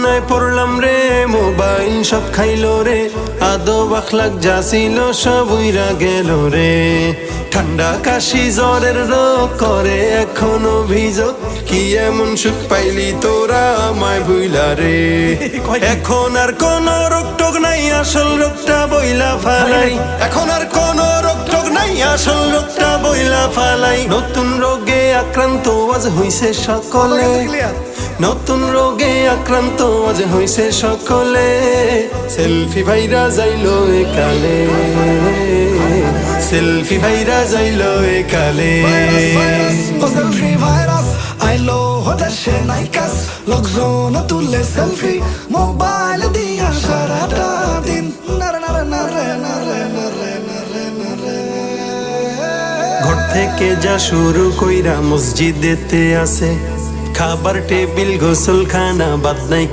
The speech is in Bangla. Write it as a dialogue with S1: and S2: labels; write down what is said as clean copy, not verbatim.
S1: নাই পড়লাম রে, মোবাইল সব খাইলো রে, আদব আখলাক যা ছিল সব উইরা গেল রে। ঠান্ডা কাশি জ্বরের রোগ করে এখন অভিযোগ, কি এমন সুখ পাইলি তোরা আমায় ভুইলা রে। এখন আর কোন রোগ টোগ নাই, আসল রোগটা বইলা ফালাই। এখন আর কোন রোগ টোগ নাই, আসল রোগটা বইলা ফালাই। নতুন রোগে আক্রান্ত আজ হইছে সকলে, নতুন রোগে আক্রান্ত আজ হইছে সকলে। সেলফি ভাইরা যাইলো একালে, সেলফি ভাইরা যাইলো একালে।
S2: সেলফি ভাইরাস আইলো দেশে নাইকাস, লোকজন তুলে সেলফি মোবাইল দিয়া সারাটা দিন।
S1: ঘর থেকে যা শুরু কইরা মসজিদেতে আছে, খাবার টেবিল গোসলখানা বাদ নাই।